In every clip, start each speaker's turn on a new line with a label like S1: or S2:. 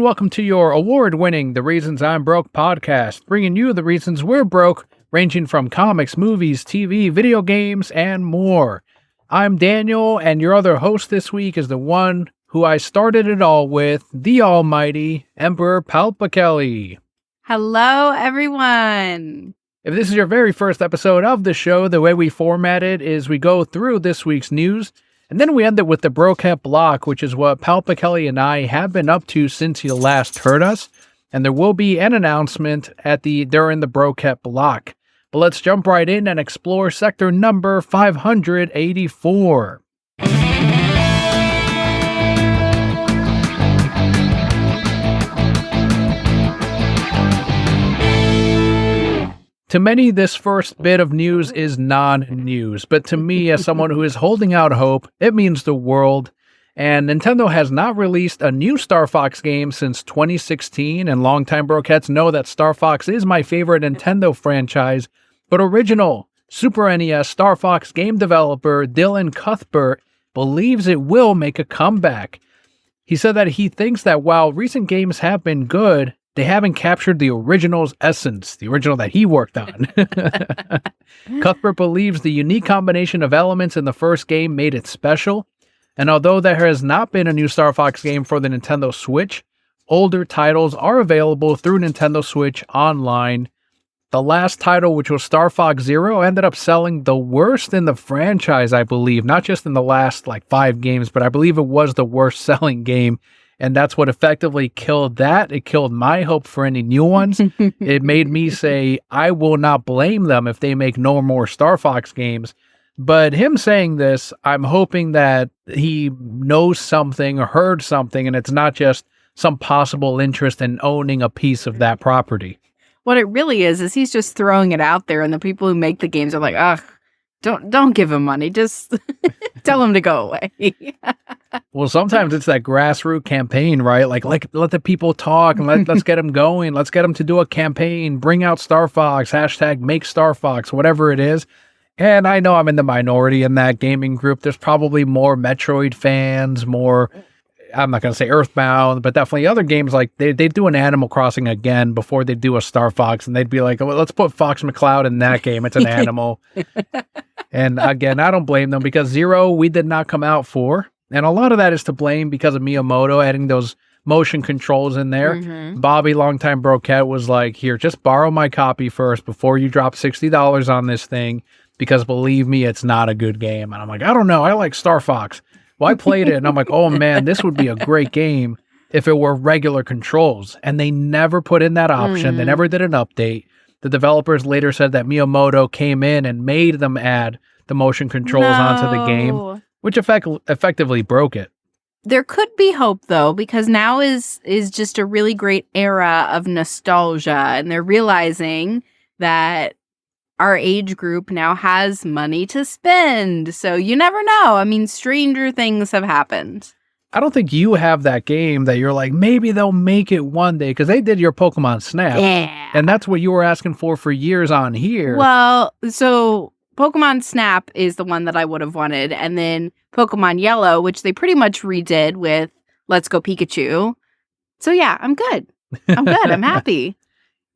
S1: welcome to your award-winning The Reasons I'm Broke podcast, bringing you the reasons we're broke, ranging from comics, movies, TV, video games, and more. I'm Daniel, and your other host this week is the one who I started it all with, the almighty Emperor PalpaKelli.
S2: Hello, everyone.
S1: If this is your very first episode of the show, the way we format it is we go through this week's news, and then we end it with the Brokette block, which is what PalpaKelli and I have been up to since you last heard us. And there will be an announcement during the Brokette block. But let's jump right in and explore sector number 584. To many, this first bit of news is non-news, but to me, as someone who is holding out hope, it means the world. And Nintendo has not released a new Star Fox game since 2016, and longtime Brokettes know that Star Fox is my favorite Nintendo franchise, but original Super NES Star Fox game developer Dylan Cuthbert believes it will make a comeback. He said that he thinks that while recent games have been good, they haven't captured the original's essence, the original that he worked on. Cuthbert believes the unique combination of elements in the first game made it special, and although there has not been a new Star Fox game for the Nintendo Switch, older titles are available through Nintendo Switch Online. The last title, which was Star Fox Zero, ended up selling the worst in the franchise, I believe. Not just in the last 5 games, but I believe it was the worst selling game. And that's what effectively killed that. It killed my hope for any new ones. It made me say, I will not blame them if they make no more Star Fox games. But him saying this, I'm hoping that he knows something or heard something, and it's not just some possible interest in owning a piece of that property.
S2: What it really is he's just throwing it out there, and the people who make the games are like, ugh, don't give him money. Just tell him to go away.
S1: Well, sometimes it's that grassroots campaign, right? Like let the people talk and let's get them going. Let's get them to do a campaign, bring out Star Fox, hashtag make Star Fox, whatever it is. And I know I'm in the minority in that gaming group. There's probably more Metroid fans, more, I'm not going to say Earthbound, but definitely other games like they do an Animal Crossing again before they do a Star Fox, and they'd be like, well, let's put Fox McCloud in that game. It's an animal. And again, I don't blame them because Zero, we did not come out for. And a lot of that is to blame because of Miyamoto adding those motion controls in there. Mm-hmm. Bobby, longtime Brokette, was like, here, just borrow my copy first before you drop $60 on this thing, because believe me, it's not a good game. And I'm like, I don't know. I like Star Fox. Well, I played it and I'm like, oh man, this would be a great game if it were regular controls. And they never put in that option. Mm-hmm. They never did an update. The developers later said that Miyamoto came in and made them add the motion controls onto the game, which effectively broke it.
S2: There could be hope, though, because now is just a really great era of nostalgia, and they're realizing that our age group now has money to spend. So you never know. I mean, stranger things have happened.
S1: I don't think you have that game that you're like, maybe they'll make it one day, because they did your Pokemon Snap.
S2: Yeah.
S1: And that's what you were asking for years on here.
S2: Well, so Pokemon Snap is the one that I would have wanted. And then Pokemon Yellow, which they pretty much redid with Let's Go Pikachu. So yeah, I'm good. I'm happy.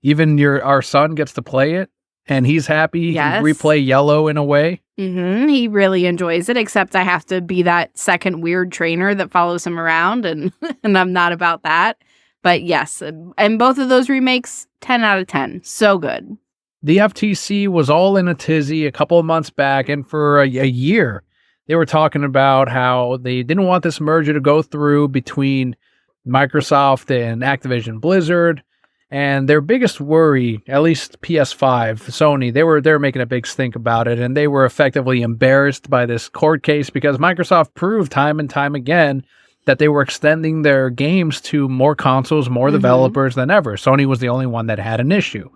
S1: Even our son gets to play it, and he's happy.
S2: Yes.
S1: He can replay Yellow in a way.
S2: Mm-hmm. He really enjoys it, except I have to be that second weird trainer that follows him around, and I'm not about that. But yes, and both of those remakes, 10 out of 10. So good.
S1: The FTC was all in a tizzy a couple of months back, and for a year, they were talking about how they didn't want this merger to go through between Microsoft and Activision Blizzard. And their biggest worry, at least PS5, Sony, they were making a big stink about it, and they were effectively embarrassed by this court case because Microsoft proved time and time again that they were extending their games to more consoles, more developers than ever. Sony was the only one that had an issue.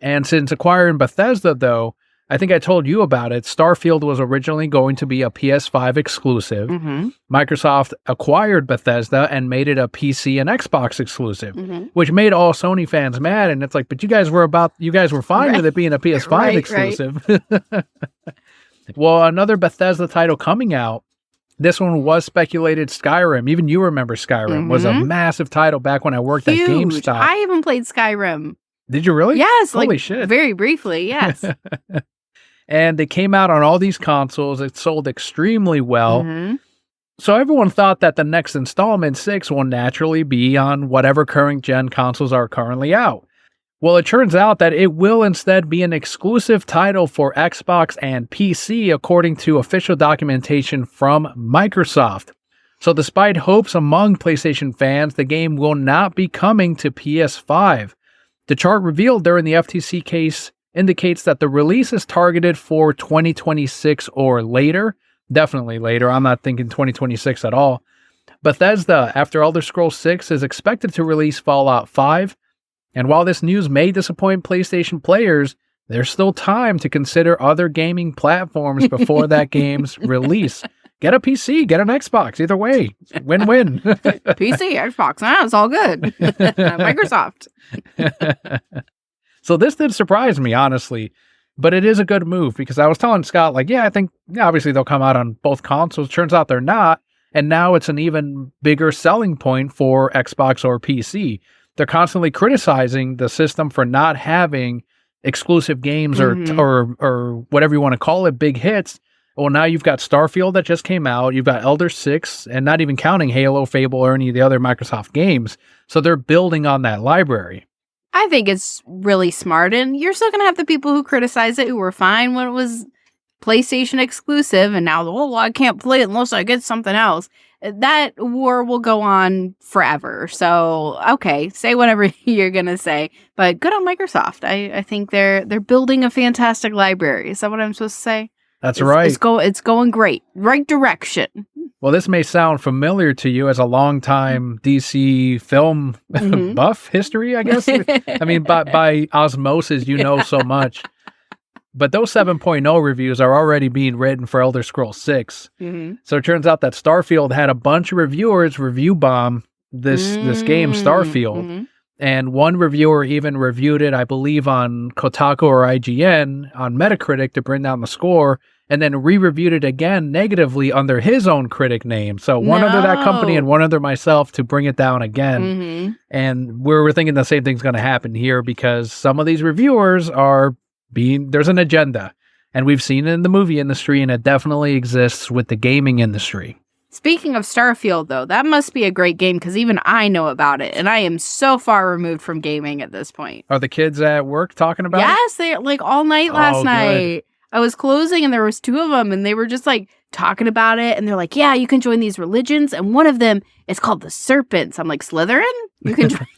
S1: And since acquiring Bethesda, though, I think I told you about it, Starfield was originally going to be a PS5 exclusive. Mm-hmm. Microsoft acquired Bethesda and made it a PC and Xbox exclusive, which made all Sony fans mad. And it's like, but you guys were fine with it being a PS5 exclusive. Right. Well, another Bethesda title coming out This one was speculated. Skyrim, even you remember Skyrim, was a massive title back when I worked at GameStop.
S2: I even played Skyrim.
S1: Did you really?
S2: Yes.
S1: Holy shit.
S2: Very briefly, yes.
S1: And it came out on all these consoles. It sold extremely well. So everyone thought that the next installment, 6, will naturally be on whatever current gen consoles are currently out. Well, it turns out that it will instead be an exclusive title for Xbox and PC, according to official documentation from Microsoft. So despite hopes among PlayStation fans, the game will not be coming to PS5. The chart revealed during the FTC case indicates that the release is targeted for 2026 or later. Definitely later. I'm not thinking 2026 at all. Bethesda, after Elder Scrolls 6, is expected to release Fallout 5. And while this news may disappoint PlayStation players, there's still time to consider other gaming platforms before that game's release. Get a PC, get an Xbox, either way. Win-win.
S2: PC, Xbox, it's all good. Microsoft.
S1: So this did surprise me, honestly. But it is a good move because I was telling Scott, I think obviously they'll come out on both consoles. Turns out they're not. And now it's an even bigger selling point for Xbox or PC. They're constantly criticizing the system for not having exclusive games or whatever you want to call it, big hits. Well, now you've got Starfield that just came out. You've got Elder 6, and not even counting Halo, Fable, or any of the other Microsoft games. So they're building on that library.
S2: I think it's really smart, and you're still going to have the people who criticize it who were fine when it was PlayStation exclusive, and now, I can't play it unless I get something else. That war will go on forever. So, okay, say whatever you're going to say, but good on Microsoft. I think they're building a fantastic library. Is that what I'm supposed to say?
S1: That's right.
S2: It's going great. Right direction.
S1: Well, this may sound familiar to you as a longtime DC film buff history, I guess. I mean, by osmosis, you know so much. But those 7.0 reviews are already being written for Elder Scrolls 6. So it turns out that Starfield had a bunch of reviewers review bomb this game, Starfield. And one reviewer even reviewed it, I believe, on Kotaku or IGN, on Metacritic to bring down the score, and then re-reviewed it again negatively under his own critic name. So one under that company and one under myself to bring it down again. And we're thinking the same thing's going to happen here because some of these reviewers are there's an agenda. And we've seen it in the movie industry, and it definitely exists with the gaming industry.
S2: Speaking of Starfield, though, that must be a great game because even I know about it, and I am so far removed from gaming at this point.
S1: Are the kids at work talking about it?
S2: Yes, they all night last night. I was closing, and there was 2 of them, and they were just talking about it, and they're like, "Yeah, you can join these religions, and one of them is called the Serpents." I'm like, "Slytherin?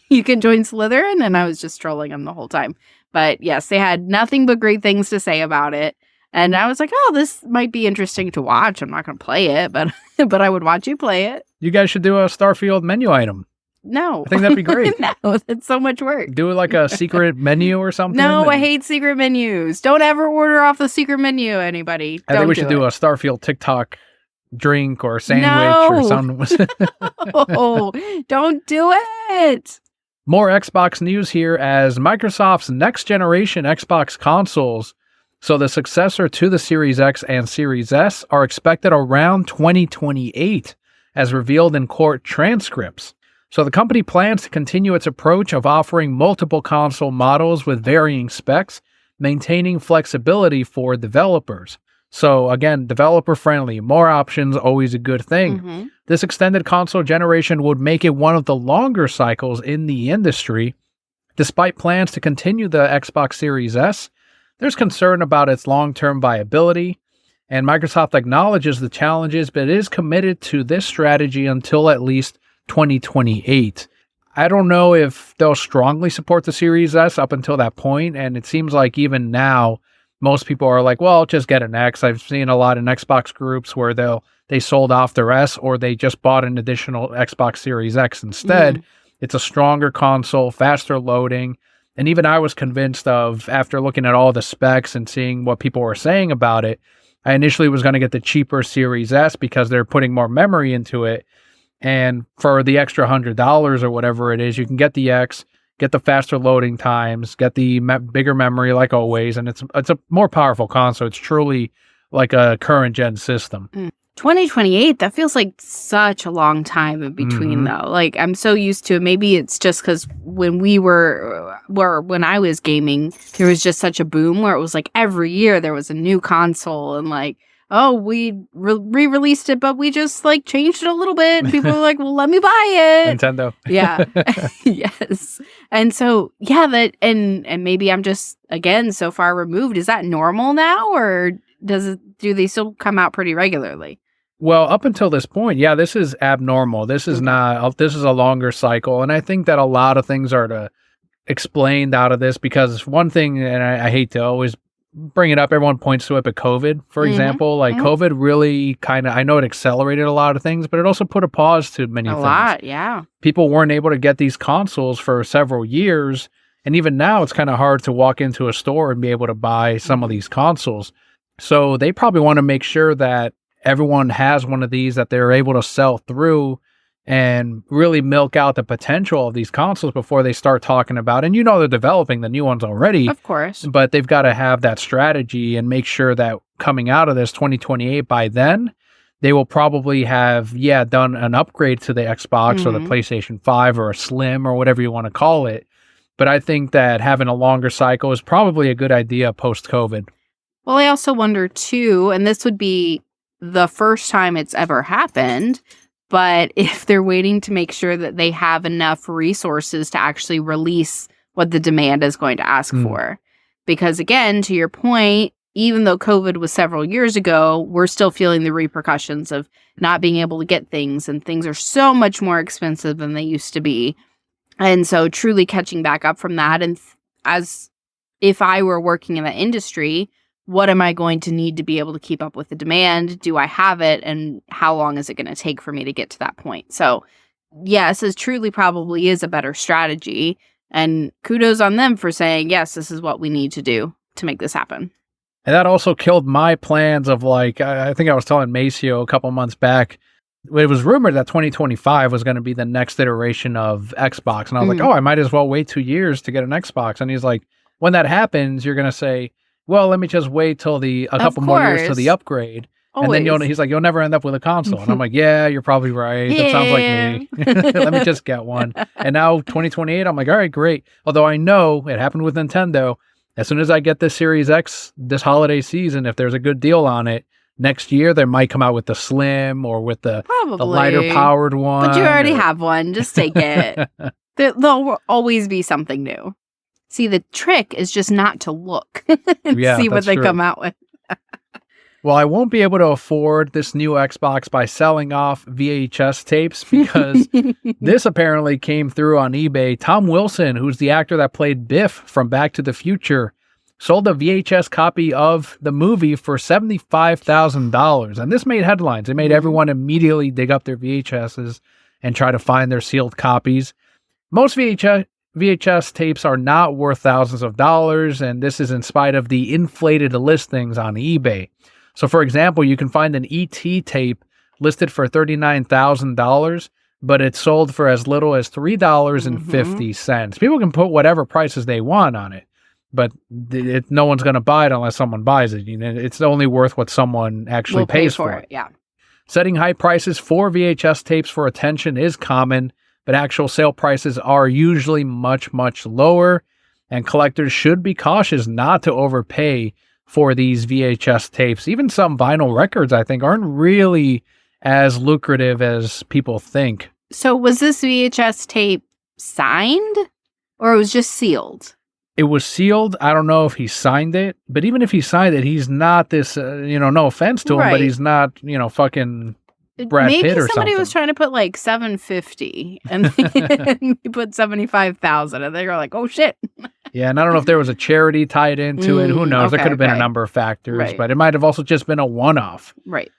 S2: You can join Slytherin?" And I was just trolling them the whole time. But yes, they had nothing but great things to say about it. And I was like, oh, this might be interesting to watch. I'm not going to play it, but I would watch you play it.
S1: You guys should do a Starfield menu item.
S2: No.
S1: I think that'd be great.
S2: No, that's so much work.
S1: Do it like a secret menu or something.
S2: No, I hate secret menus. Don't ever order off the secret menu, anybody.
S1: I think we should do a Starfield TikTok drink or sandwich or something.
S2: Oh, don't do it.
S1: More Xbox news here as Microsoft's next generation Xbox consoles, so the successor to the Series X and Series S, are expected around 2028, as revealed in court transcripts. So the company plans to continue its approach of offering multiple console models with varying specs, maintaining flexibility for developers. So again, developer friendly, more options, always a good thing. This extended console generation would make it one of the longer cycles in the industry. Despite plans to continue the Xbox Series S, there's concern about its long-term viability, and Microsoft acknowledges the challenges, but is committed to this strategy until at least 2028. I don't know if they'll strongly support the Series S up until that point, and it seems like even now, most people are like, well, just get an X. I've seen a lot in Xbox groups where they sold off their S or they just bought an additional Xbox Series X instead. It's a stronger console, faster loading. And even I was convinced of, after looking at all the specs and seeing what people were saying about it, I initially was going to get the cheaper Series S because they're putting more memory into it. And for the extra $100 or whatever it is, you can get the X, get the faster loading times, get the bigger memory like always, and it's a more powerful console. It's truly like a current gen system.
S2: 2028, that feels like such a long time in between, though. Like, I'm so used to it. Maybe it's just because when when I was gaming, there was just such a boom where it was like every year there was a new console and like, oh, we re-released it, but we just like changed it a little bit. And people were like, well, let me buy it.
S1: Nintendo.
S2: Yeah. Yes. And so, yeah, and maybe I'm just, again, so far removed. Is that normal now, or do they still come out pretty regularly?
S1: Well, up until this point, yeah, this is abnormal. This is not, this is a longer cycle. And I think that a lot of things are explained out of this, because one thing, and I hate to always bring it up, everyone points to it, but COVID, for example, like COVID really kind of, I know it accelerated a lot of things, but it also put a pause to many things.
S2: A lot, yeah.
S1: People weren't able to get these consoles for several years. And even now, it's kind of hard to walk into a store and be able to buy some of these consoles. So they probably want to make sure that everyone has one of these that they're able to sell through and really milk out the potential of these consoles before they start talking about, and they're developing the new ones already.
S2: Of course.
S1: But they've got to have that strategy and make sure that coming out of this 2028, by then, they will probably have, done an upgrade to the Xbox or the PlayStation 5 or a Slim or whatever you want to call it. But I think that having a longer cycle is probably a good idea post-COVID.
S2: Well, I also wonder, too, and this would be the first time it's ever happened, but if they're waiting to make sure that they have enough resources to actually release what the demand is going to ask for. Because again, to your point, even though COVID was several years ago, we're still feeling the repercussions of not being able to get things, and things are so much more expensive than they used to be. And so truly catching back up from that, and as if I were working in that industry, what am I going to need to be able to keep up with the demand? Do I have it? And how long is it going to take for me to get to that point? So yes, this truly probably is a better strategy. And kudos on them for saying, yes, this is what we need to do to make this happen.
S1: And that also killed my plans of, like, I think I was telling Maceo a couple months back, it was rumored that 2025 was going to be the next iteration of Xbox. And I was like, I might as well wait 2 years to get an Xbox. And he's like, when that happens, you're going to say, well, let me just wait till a couple more years till the upgrade. Always. And then he's like, you'll never end up with a console. And I'm like, yeah, you're probably right. That sounds like me. Let me just get one. And now 2028, I'm like, all right, great. Although I know it happened with Nintendo. As soon as I get this Series X this holiday season, if there's a good deal on it, next year they might come out with the Slim or with the lighter powered one.
S2: But you already have one. Just take it. There'll always be something new. See, the trick is just not to look and see what they come out with.
S1: Well, I won't be able to afford this new Xbox by selling off VHS tapes, because this apparently came through on eBay. Tom Wilson, who's the actor that played Biff from Back to the Future, sold a VHS copy of the movie for $75,000. And this made headlines. It made everyone immediately dig up their VHSs and try to find their sealed copies. Most VHS tapes are not worth thousands of dollars, and this is in spite of the inflated listings on eBay. So, for example, you can find an E.T. tape listed for $39,000, but it's sold for as little as $3.50. People can put whatever prices they want on it, but no one's going to buy it unless someone buys it. It's only worth what someone actually pays for it.
S2: Yeah.
S1: Setting high prices for VHS tapes for attention is common, but actual sale prices are usually much, much lower, and collectors should be cautious not to overpay for these VHS tapes. Even some vinyl records, I think, aren't really as lucrative as people think.
S2: So was this VHS tape signed, or it was just sealed?
S1: It was sealed. I don't know if he signed it, but even if he signed it, he's not this, no offense to him, but he's not, fucking Brad Pitt or something.
S2: Maybe somebody was trying to put like $750 and he put $75,000, and they were like, oh shit.
S1: Yeah, and I don't know if there was a charity tied into it. Who knows? There could have been a number of factors, but it might have also just been a one-off.
S2: Right.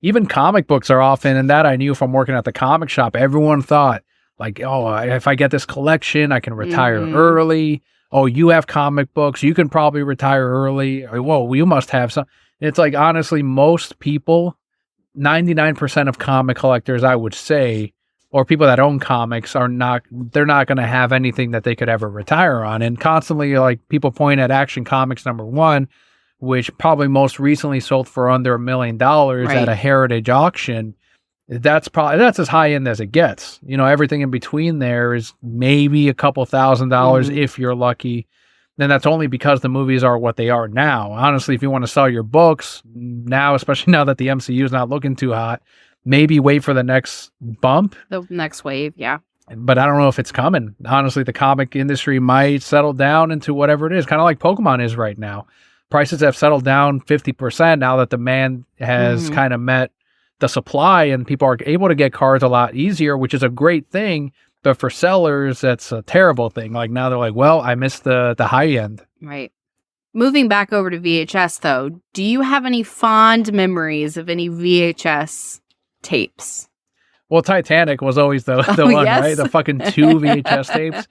S1: Even comic books are often, and that I knew from working at the comic shop, everyone thought, like, oh, if I get this collection, I can retire early. Oh, you have comic books, you can probably retire early. Whoa, you must have some. It's like, honestly, most people, 99% of comic collectors, I would say, or people that own comics they're not going to have anything that they could ever retire on. And constantly, like, people point at Action Comics #1, which probably most recently sold for under $1 million at a heritage auction, that's as high end as it gets. You know, everything in between there is maybe a couple $1,000 if you're lucky. Then that's only because the movies are what they are now. Honestly, if you want to sell your books now, especially now that the MCU is not looking too hot, maybe wait for the next bump.
S2: The next wave, yeah.
S1: But I don't know if it's coming. Honestly, the comic industry might settle down into whatever it is, kind of like Pokemon is right now. Prices have settled down 50% now that demand has kind of met the supply, and people are able to get cards a lot easier, which is a great thing. But for sellers, that's a terrible thing. Like now they're like, well, I missed the high end.
S2: Right. Moving back over to VHS, though, do you have any fond memories of any VHS tapes?
S1: Well, Titanic was always the one,
S2: yes.
S1: right? The fucking 2 VHS tapes.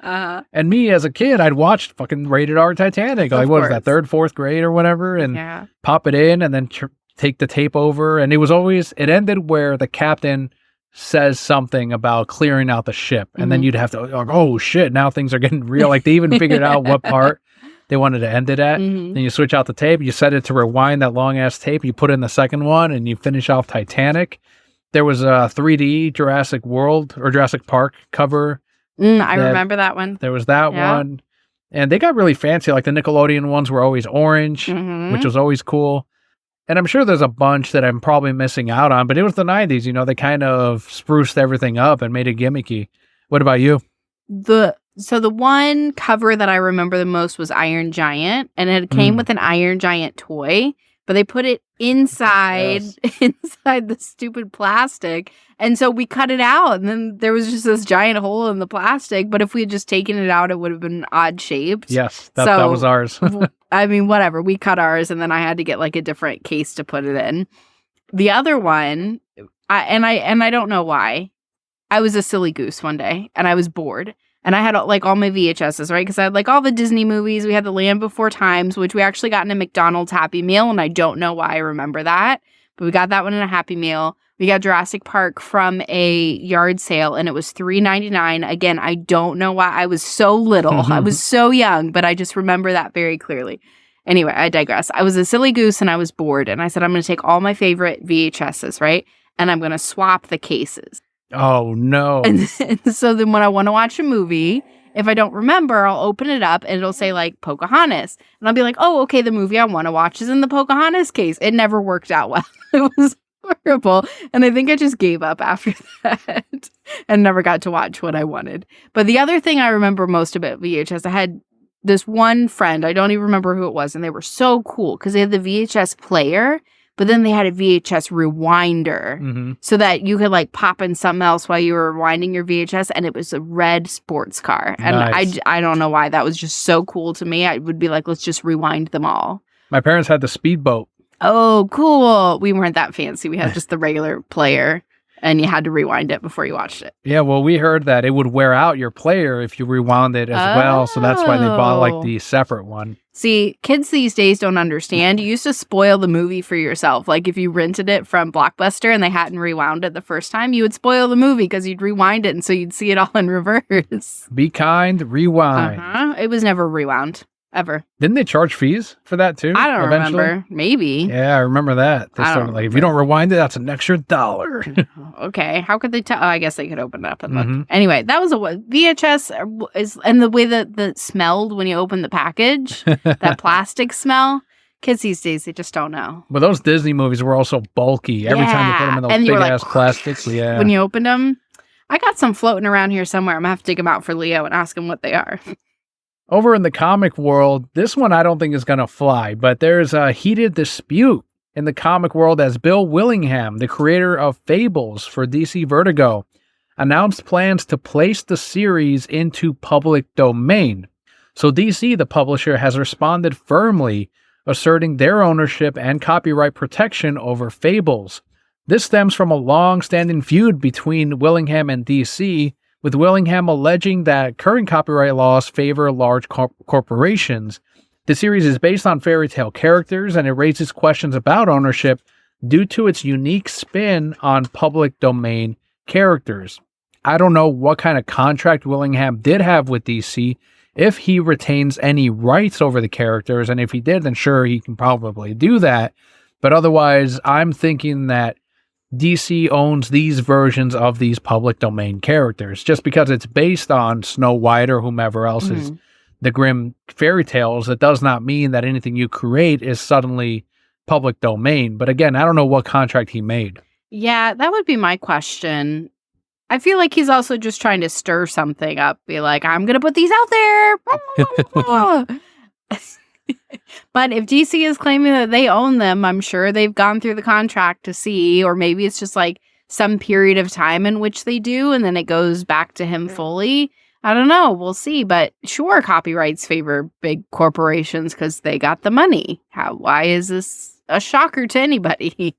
S1: And me as a kid, I'd watched fucking rated R Titanic. Like, what was that, 3rd, 4th grade or whatever? And pop it in and then take the tape over. And it ended where the captain says something about clearing out the ship. And then you'd have to, oh shit, now things are getting real. Like they even figured out what part they wanted to end it at. Then you switch out the tape, you set it to rewind that long ass tape, you put in the second one and you finish off Titanic. There was a 3D Jurassic World or Jurassic Park cover.
S2: I remember that one.
S1: There was that one. And they got really fancy. Like the Nickelodeon ones were always orange, which was always cool. And I'm sure there's a bunch that I'm probably missing out on, but it was the 90s. You know, they kind of spruced everything up and made it gimmicky. What about you?
S2: So the one cover that I remember the most was Iron Giant, and it came with an Iron Giant toy, but they put it inside the stupid plastic. And so we cut it out, and then there was just this giant hole in the plastic. But if we had just taken it out, it would have been odd shaped.
S1: Yes, that was ours.
S2: I mean, whatever. We cut ours, and then I had to get like a different case to put it in. The other one, I don't know why. I was a silly goose one day, and I was bored. And I had like all my VHSs, right? Because I had like all the Disney movies. We had The Land Before Times, which we actually got in a McDonald's Happy Meal. And I don't know why I remember that. But we got that one in a Happy Meal. We got Jurassic Park from a yard sale, and it was $3.99. Again, I don't know why. I was so little. I was so young, but I just remember that very clearly. Anyway, I digress. I was a silly goose, and I was bored. And I said, I'm going to take all my favorite VHSs, right? And I'm going to swap the cases.
S1: Oh, no.
S2: And so then when I want to watch a movie, if I don't remember, I'll open it up and it'll say like Pocahontas. And I'll be like, oh, okay, the movie I want to watch is in the Pocahontas case. It never worked out well. It was horrible. And I think I just gave up after that and never got to watch what I wanted. But the other thing I remember most about VHS, I had this one friend, I don't even remember who it was, and they were so cool because they had the VHS player. But then they had a VHS rewinder so that you could like pop in something else while you were rewinding your VHS, and it was a red sports car. And I don't know why. That was just so cool to me. I would be like, let's just rewind them all.
S1: My parents had the speedboat.
S2: Oh, cool. We weren't that fancy. We had just the regular player, and you had to rewind it before you watched it.
S1: Yeah, well, we heard that it would wear out your player if you rewound it as well. So that's why they bought like the separate one.
S2: See, kids these days don't understand. You used to spoil the movie for yourself. Like if you rented it from Blockbuster and they hadn't rewound it the first time, you would spoil the movie because you'd rewind it, and so you'd see it all in reverse.
S1: Be kind, rewind.
S2: It was never rewound. Ever.
S1: Didn't they charge fees for that too?
S2: I don't remember. Maybe.
S1: Yeah, I remember that. They started like, if you don't rewind it, that's an extra $1.
S2: Okay. How could they tell? Oh, I guess they could open it up and look. Anyway, that was a VHS is, and the way that it smelled when you open the package, that plastic smell. Kids these days, they just don't know.
S1: But those Disney movies were also bulky. Every time you put them in those big-ass plastics. Yeah.
S2: When you opened them. I got some floating around here somewhere. I'm going to have to dig them out for Leo and ask him what they are.
S1: Over in the comic world, this one I don't think is going to fly, but there's a heated dispute in the comic world as Bill Willingham, the creator of Fables for DC Vertigo, announced plans to place the series into public domain. So DC, the publisher, has responded firmly, asserting their ownership and copyright protection over Fables. This stems from a long-standing feud between Willingham and DC, with Willingham alleging that current copyright laws favor large corporations. The series is based on fairy tale characters, and it raises questions about ownership due to its unique spin on public domain characters. I don't know what kind of contract Willingham did have with DC, if he retains any rights over the characters. And if he did, then sure, he can probably do that. But otherwise, I'm thinking that DC owns these versions of these public domain characters. Just because it's based on Snow White or whomever else is the Grimm fairy tales, it does not mean that anything you create is suddenly public domain. But again, I don't know what contract he made.
S2: Yeah, that would be my question. I feel like he's also just trying to stir something up. Be like, I'm going to put these out there. But if DC is claiming that they own them, I'm sure they've gone through the contract to see, or maybe it's just like some period of time in which they do, and then it goes back to him fully. I don't know. We'll see. But sure, copyrights favor big corporations because they got the money. Why is this a shocker to anybody?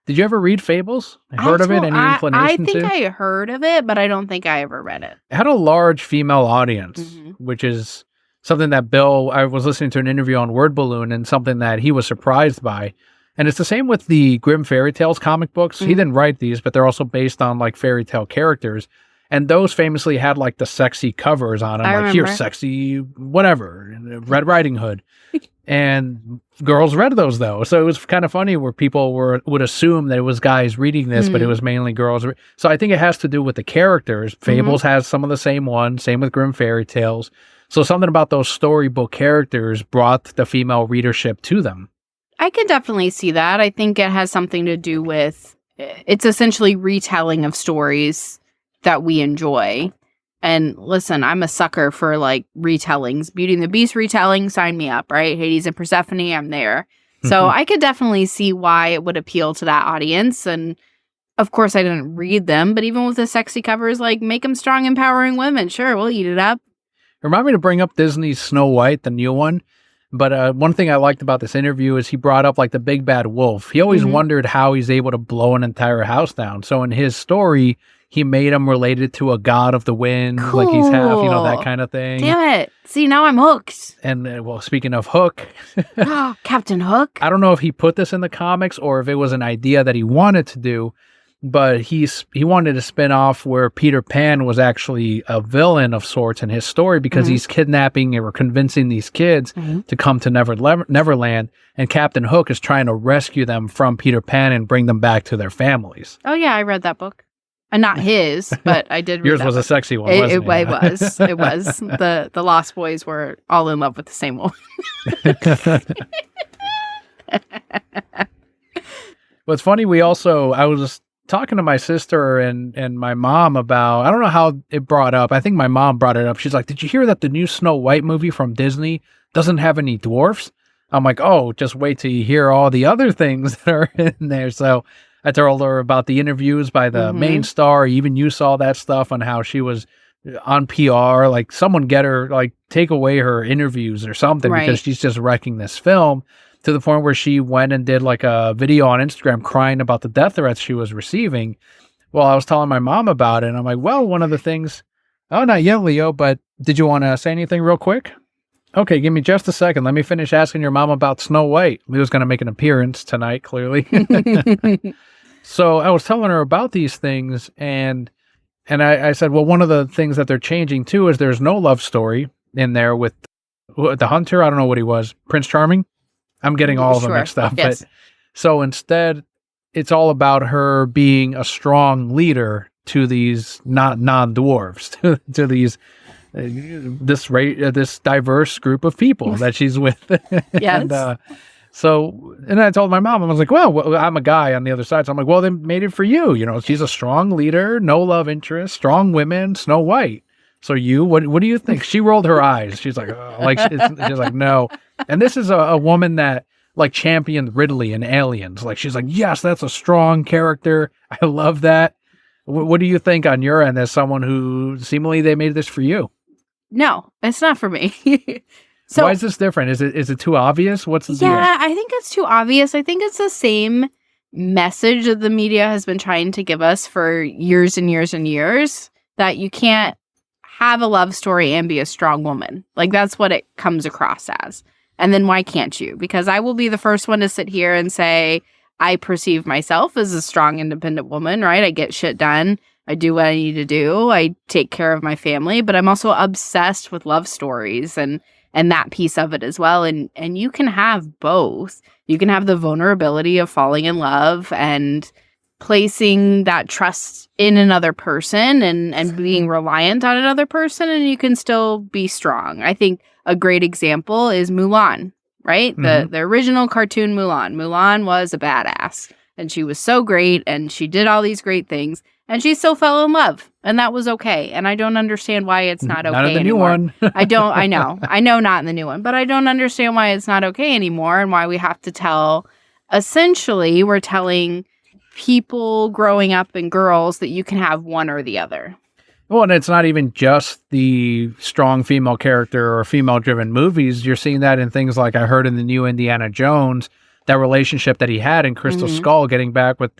S1: Did you ever read Fables? Heard of it? Any inclination to?
S2: I think I heard of it, but I don't think I ever read it.
S1: It had a large female audience, which is something that I was listening to an interview on Word Balloon, and something that he was surprised by. And it's the same with the Grimm fairy tales comic books. He didn't write these, but they're also based on like fairy tale characters. And those famously had like the sexy covers on them, like here's sexy, whatever, Red Riding Hood. And girls read those though. So it was kind of funny where people would assume that it was guys reading this, but it was mainly girls. So I think it has to do with the characters. Fables has some of the same ones, same with Grimm fairy tales. So something about those storybook characters brought the female readership to them.
S2: I can definitely see that. I think it has something to do with, it's essentially retelling of stories that we enjoy. And listen, I'm a sucker for like retellings. Beauty and the Beast retelling, sign me up, right? Hades and Persephone, I'm there. So I could definitely see why it would appeal to that audience. And of course, I didn't read them, but even with the sexy covers, like make them strong, empowering women. Sure, we'll eat it up.
S1: Remind me to bring up Disney's Snow White, the new one. But one thing I liked about this interview is he brought up like the big bad wolf. He always wondered how he's able to blow an entire house down. So in his story, he made him related to a god of the wind, like he's half, that kind of thing.
S2: Damn it. See, now I'm hooked.
S1: And well, speaking of Hook.
S2: Captain Hook.
S1: I don't know if he put this in the comics or if it was an idea that he wanted to do, but he wanted to spin off where Peter Pan was actually a villain of sorts in his story because he's kidnapping or convincing these kids to come to Neverland, and Captain Hook is trying to rescue them from Peter Pan and bring them back to their families.
S2: Oh yeah, I read that book. Not his, but I did read
S1: Yours
S2: that
S1: was
S2: book.
S1: A sexy one, wasn't it?
S2: It was. It was. The Lost Boys were all in love with the same woman.
S1: What's funny, I was talking to my sister and my mom about, I don't know how it brought up. I think my mom brought it up. She's like, did you hear that the new Snow White movie from Disney doesn't have any dwarfs? I'm like, oh, just wait till you hear all the other things that are in there. So I told her about the interviews by the main star. Even you saw that stuff on how she was on PR. Like someone get her, like take away her interviews or something because she's just wrecking this film, to the point where she went and did like a video on Instagram crying about the death threats she was receiving. Well, I was telling my mom about it, and I'm like, well, one of the things, oh, not yet, Leo, but did you want to say anything real quick? Okay, give me just a second. Let me finish asking your mom about Snow White. Leo's going to make an appearance tonight, clearly. So I was telling her about these things, and I said, well, one of the things that they're changing too is there's no love story in there with the hunter. I don't know what he was. Prince Charming? I'm getting all of them mixed up.
S2: Yes.
S1: But so instead, it's all about her being a strong leader to these non-dwarves, to these this diverse group of people that she's with.
S2: Yes.
S1: And I told my mom, I was like, well, I'm a guy on the other side. So I'm like, well, they made it for you. She's a strong leader, no love interest, strong women, Snow White. So what do you think? She rolled her eyes. She's like, oh, she's like, no. And this is a woman that like championed Ridley in Aliens. Like, she's like, yes, that's a strong character. I love that. What do you think on your end as someone who seemingly they made this for you?
S2: No, it's not for me. So
S1: why is this different? Is it too obvious? What's the deal?
S2: Yeah, I think it's too obvious. I think it's the same message that the media has been trying to give us for years and years and years, that you can't have a love story and be a strong woman. Like, that's what it comes across as. And then why can't you? Because I will be the first one to sit here and say, I perceive myself as a strong, independent woman, right? I get shit done. I do what I need to do. I take care of my family, but I'm also obsessed with love stories and that piece of it as well. And you can have both. You can have the vulnerability of falling in love and placing that trust in another person and being reliant on another person, and you can still be strong. I think a great example is Mulan, right? The original cartoon Mulan. Mulan was a badass, and she was so great, and she did all these great things, and she still fell in love, and that was okay. And I don't understand why it's not okay
S1: Not in the
S2: anymore.
S1: new one.
S2: I know not in the new one, but I don't understand why it's not okay anymore, and why we have to tell, essentially, we're telling people growing up and girls that you can have one or the other.
S1: Well, and it's not even just the strong female character or female-driven movies. You're seeing that in things like I heard in the new Indiana Jones, that relationship that he had in Crystal Skull, getting back with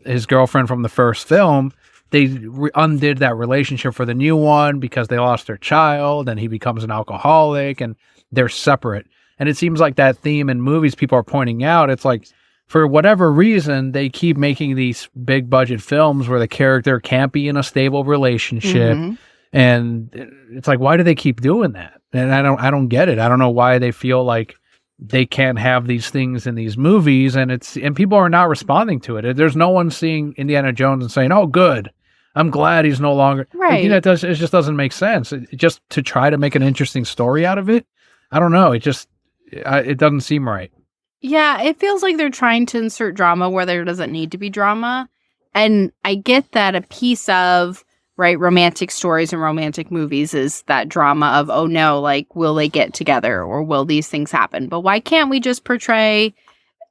S1: his girlfriend from the first film. They undid that relationship for the new one because they lost their child, and he becomes an alcoholic, and they're separate. And it seems like that theme in movies people are pointing out. It's like, for whatever reason, they keep making these big budget films where the character can't be in a stable relationship. And it's like, why do they keep doing that? And I don't get it. I don't know why they feel like they can't have these things in these movies, and people are not responding to it. There's no one seeing Indiana Jones and saying, "Oh, good. I'm glad he's no longer."
S2: Right.
S1: It just doesn't make sense. Just to try to make an interesting story out of it. I don't know. It doesn't seem right.
S2: Yeah, it feels like they're trying to insert drama where there doesn't need to be drama. And I get that a piece of, right, romantic stories and romantic movies is that drama of, oh no, like, will they get together or will these things happen? But why can't we just portray,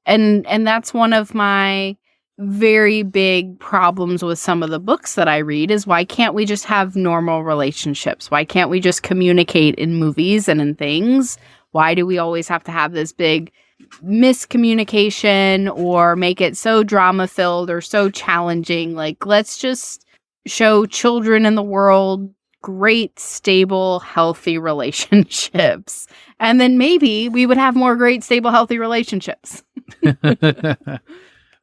S2: and that's one of my very big problems with some of the books that I read, is why can't we just have normal relationships? Why can't we just communicate in movies and in things? Why do we always have to have this big miscommunication or make it so drama filled or so challenging? Like, let's just show children in the world great, stable, healthy relationships, and then maybe we would have more great, stable, healthy relationships.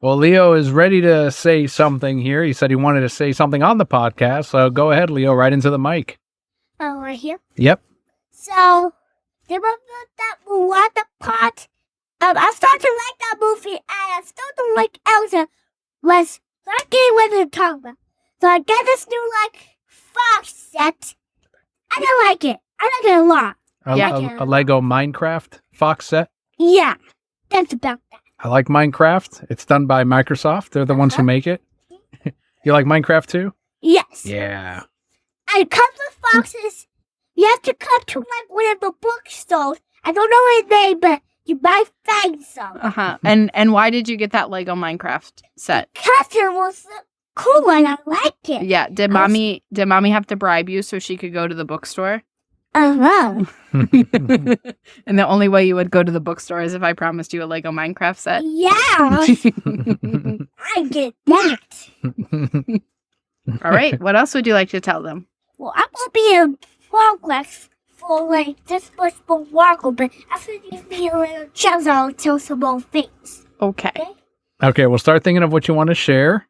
S1: Well, Leo is ready to say something here. He said he wanted to say something on the podcast, so go ahead, Leo, right into the mic.
S3: Oh, right here?
S1: Yep.
S3: So, remember that Moana part? I started to like that movie, and I still don't like Elsa. Was not getting what they're talking about. So I get this new, fox set. I don't like it. I like it a lot.
S1: A Lego Minecraft fox set?
S3: Yeah, that's about that.
S1: I like Minecraft. It's done by Microsoft. They're the ones who make it. You like Minecraft too?
S3: Yes.
S1: Yeah.
S3: And come with foxes. You have to come to, one of the bookstores. I don't know his name, but you might find some.
S2: And why did you get that Lego Minecraft set?
S3: Because it was cool and I liked it.
S2: Yeah. Did mommy have to bribe you so she could go to the bookstore?
S3: Uh-huh.
S2: And the only way you would go to the bookstore is if I promised you a Lego Minecraft set?
S3: Yeah. I get that.
S2: All right. What else would you like to tell them?
S3: Well, I'm going to be in progress for, this much more work, but after you give me a little chance, I'll tell some more things.
S2: Okay.
S1: Okay, well, start thinking of what you want to share,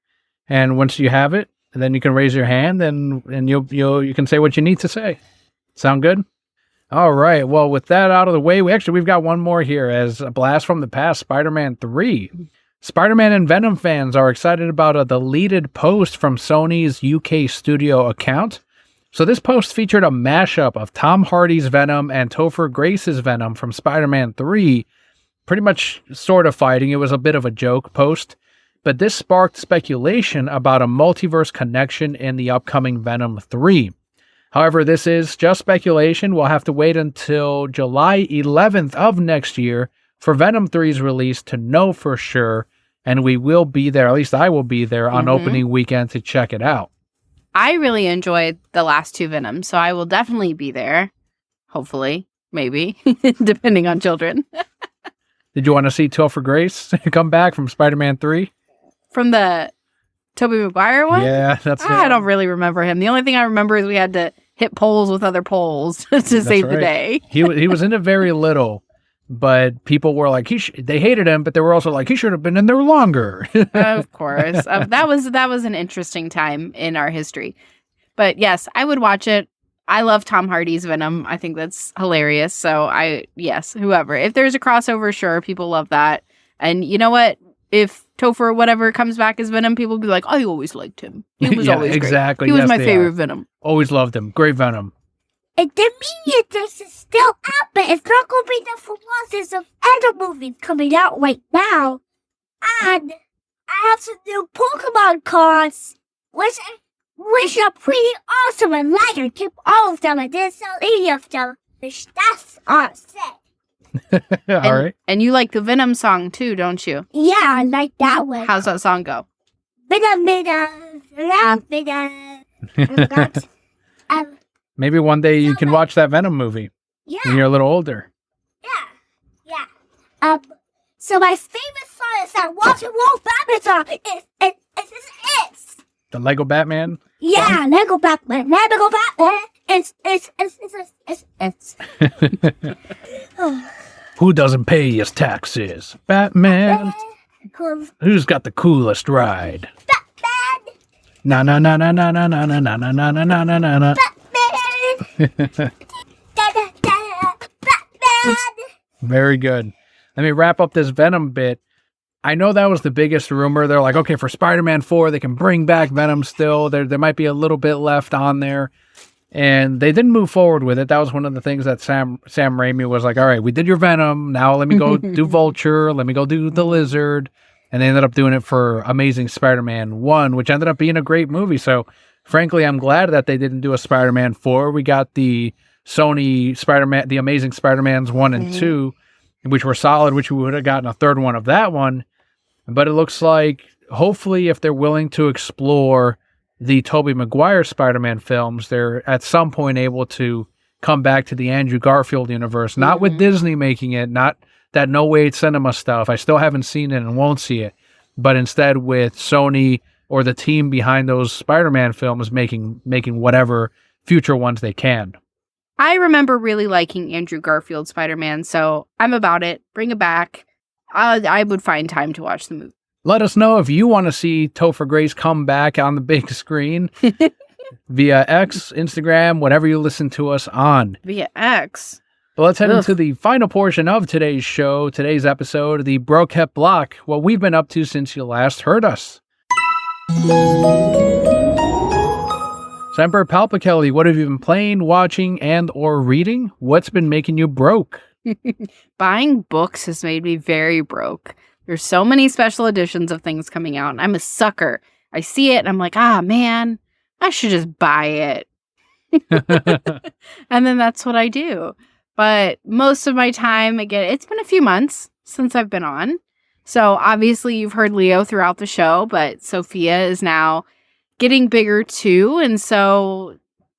S1: and once you have it, then you can raise your hand, and you can say what you need to say. Sound good? All right. Well, with that out of the way, we've got one more here as a blast from the past, Spider-Man 3. Spider-Man and Venom fans are excited about a deleted post from Sony's UK studio account. So this post featured a mashup of Tom Hardy's Venom and Topher Grace's Venom from Spider-Man 3, pretty much sort of fighting. It was a bit of a joke post, but this sparked speculation about a multiverse connection in the upcoming Venom 3. However, this is just speculation. We'll have to wait until July 11th of next year for Venom 3's release to know for sure, and we will be there, at least I will be there on opening weekend to check it out.
S2: I really enjoyed the last two Venoms, so I will definitely be there. Hopefully. Maybe. Depending on children.
S1: Did you want to see Topher Grace come back from Spider-Man 3?
S2: From the Tobey Maguire one?
S1: Yeah, that's it.
S2: I don't really remember him. The only thing I remember is we had to hit poles with other poles to save the day.
S1: He was in it very little, but people were like, they hated him, but they were also like, he should have been in there longer.
S2: Of course. That was an interesting time in our history. But yes, I would watch it. I love Tom Hardy's Venom. I think that's hilarious. So yes, whoever. If there's a crossover, sure, people love that. And you know what? If Topher whatever comes back as Venom, people will be like, I always liked him. He was always great.
S1: Exactly.
S2: He was my favorite Venom.
S1: Always loved him. Great Venom.
S3: And the miniatures is still out, but it's not going to be there for once. There's some other movies coming out right now. And I have some new Pokemon cards, which are pretty awesome and like. I keep all of them. I didn't sell any of them. That's on set.
S1: All right.
S2: And you like the Venom song too, don't you?
S3: Yeah, I like that one.
S2: How's that song go?
S3: Venom, Venom, Venom. I forgot.
S1: Maybe one day you can watch that Venom movie
S3: Yeah.
S1: when you're a little older.
S3: Yeah. So my favorite song is that Walter Wolf Batman song. It's
S1: The Lego Batman.
S3: yeah, Lego Batman. Lego Batman. It's.
S1: Who doesn't pay his taxes? Batman. Who's got the coolest ride?
S3: Batman.
S1: Na na na na na na na na na na na na na na na.
S3: Batman. Batman.
S1: Very good. Let me wrap up this Venom bit. I know that was the biggest rumor. They're like, okay, for Spider-Man 4, they can bring back Venom still. There might be a little bit left on there. And they didn't move forward with it. That was one of the things that Sam Raimi was like, all right, we did your Venom. Now let me go do Vulture. Let me go do the Lizard. And they ended up doing it for Amazing Spider-Man 1, which ended up being a great movie. So, frankly, I'm glad that they didn't do a Spider-Man 4. We got the Sony Spider-Man, the Amazing Spider-Mans 1 and 2, which were solid, which we would have gotten a third one of that one. But it looks like, hopefully, if they're willing to explore the Tobey Maguire Spider-Man films, they're at some point able to come back to the Andrew Garfield universe. Not with Disney making it, not that No Way Cinema stuff. I still haven't seen it and won't see it. But instead with Sony or the team behind those Spider-Man films making whatever future ones they can.
S2: I remember really liking Andrew Garfield Spider-Man, so I'm about it. Bring it back. I would find time to watch the movie.
S1: Let us know if you want to see Topher Grace come back on the big screen via X, Instagram, whatever you listen to us on.
S2: Via X.
S1: But let's head into the final portion of today's show, today's episode, the Brokette block, what we've been up to since you last heard us. Semper PalpaKelli, what have you been playing, watching, and or reading? What's been making you broke?
S2: Buying books has made me very broke. There's so many special editions of things coming out, and I'm a sucker. I see it, and I'm like, man, I should just buy it. And then that's what I do. But most of my time, again, it's been a few months since I've been on. So obviously you've heard Leo throughout the show, but Sophia is now getting bigger too. And so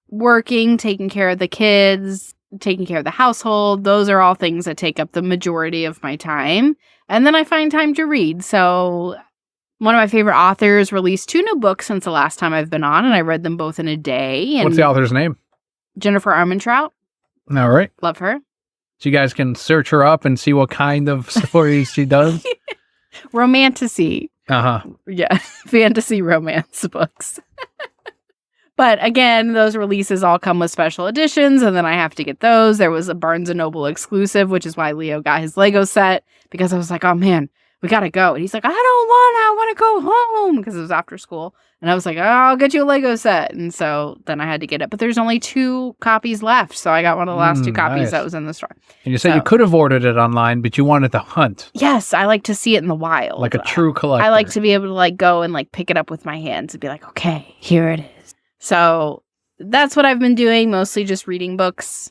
S2: working, taking care of the kids, taking care of the household, those are all things that take up the majority of my time. And then I find time to read. So one of my favorite authors released 2 new books since the last time I've been on, and I read them both in a day. And
S1: What's the author's name?
S2: Jennifer Armentrout.
S1: All right.
S2: Love her.
S1: So you guys can search her up and see what kind of stories she does.
S2: Romantasy.
S1: Uh-huh.
S2: Yeah. Fantasy romance books. But again, those releases all come with special editions, and then I have to get those. There was a Barnes & Noble exclusive, which is why Leo got his Lego set, because I was like, oh man, we gotta go. And he's like, I want to go home, because it was after school. And I was like, I'll get you a Lego set. And so then I had to get it. But there's only 2 copies left, so I got one of the last 2 copies
S1: nice.
S2: that was in the store.
S1: And you said you could have ordered it online, but you wanted to hunt.
S2: Yes, I like to see it in the wild.
S1: Like a true collector.
S2: I like to be able to like go and like pick it up with my hands and be like, okay, here it is. So that's what I've been doing, mostly just reading books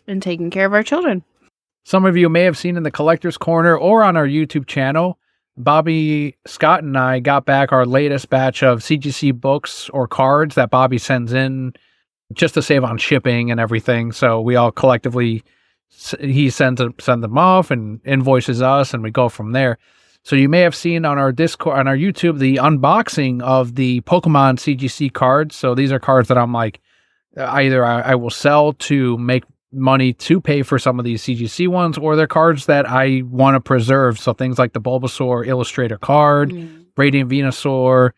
S2: and taking care of our children.
S1: Some of you may have seen in the Collector's Corner or on our YouTube channel, Bobby, Scott, and I got back our latest batch of CGC books or cards that Bobby sends in just to save on shipping and everything. So we all collectively, he send them off and invoices us, and we go from there. So you may have seen on our Discord, on our YouTube, the unboxing of the Pokemon CGC cards. So these are cards that I'm like, either I will sell to make money to pay for some of these CGC ones, or they're cards that I want to preserve. So things like the Bulbasaur Illustrator card, Radiant Venusaur,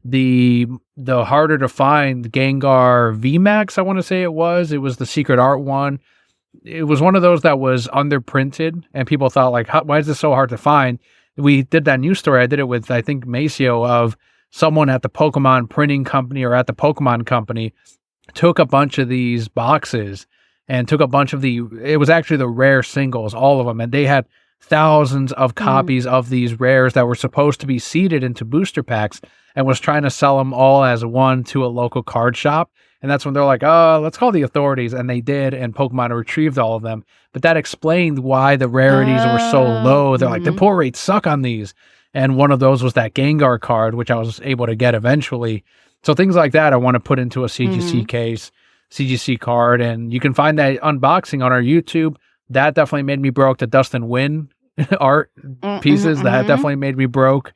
S1: the harder to find Gengar VMAX, I want to say it was the secret art one. It was one of those that was underprinted, and people thought like, why is this so hard to find? We did that news story. I did it with, I think, Maceo, of someone at the Pokemon printing company or at the Pokemon company took a bunch of these boxes and took a bunch of it was actually the rare singles, all of them. And they had thousands of copies of these rares that were supposed to be seeded into booster packs, and was trying to sell them all as one to a local card shop. And that's when they're like, let's call the authorities. And they did, and Pokemon retrieved all of them. But that explained why the rarities were so low. They're like, the pull rates suck on these. And one of those was that Gengar card, which I was able to get eventually. So things like that I want to put into a CGC case, CGC card. And you can find that unboxing on our YouTube. That definitely made me broke. The Dustin Wynn art pieces, that definitely made me broke.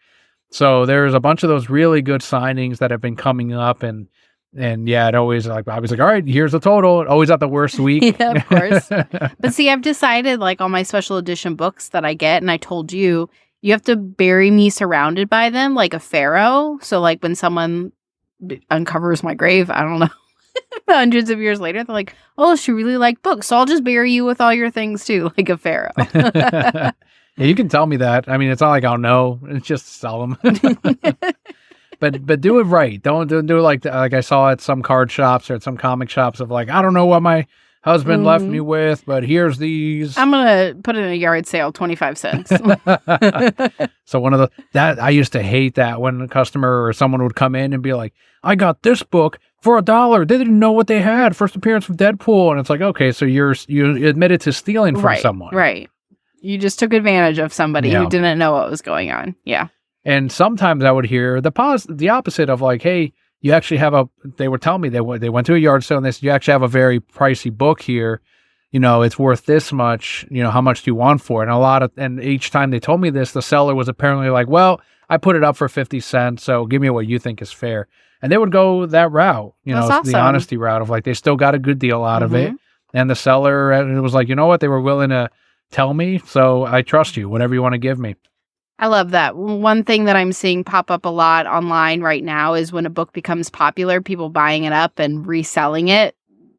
S1: So there's a bunch of those really good signings that have been coming up. And yeah, it always I was like, all right, here's the total. Always at the worst week.
S2: Yeah, of course. But see, I've decided like all my special edition books that I get, and I told you have to bury me surrounded by them like a pharaoh. So like when someone uncovers my grave, I don't know, hundreds of years later, they're like, oh, she really liked books. So I'll just bury you with all your things too, like a pharaoh.
S1: Yeah, you can tell me that. I mean, it's not like I'll know. It's just sell them. But do it right. Don't do it like I saw at some card shops or at some comic shops of like, I don't know what my husband left me with, but here's these.
S2: I'm gonna put it in a yard sale, 25 cents.
S1: So that I used to hate that when a customer or someone would come in and be like, I got this book for $1. They didn't know what they had. First appearance of Deadpool, and it's like, okay, so you admitted to stealing from someone,
S2: right? You just took advantage of somebody who didn't know what was going on. Yeah. And
S1: sometimes I would hear the opposite of like, hey, you actually have they were telling me they went to a yard sale and they said, you actually have a very pricey book here. You know, it's worth this much. You know, how much do you want for it? And each time they told me this, the seller was apparently like, well, I put it up for 50 cents. So give me what you think is fair. And they would go that route,
S2: That's awesome.
S1: The honesty route of like, they still got a good deal out of it. And the seller, it was like, you know what? They were willing to tell me. So I trust you, whatever you want to give me.
S2: I love that. One thing that I'm seeing pop up a lot online right now is when a book becomes popular, people buying it up and reselling it,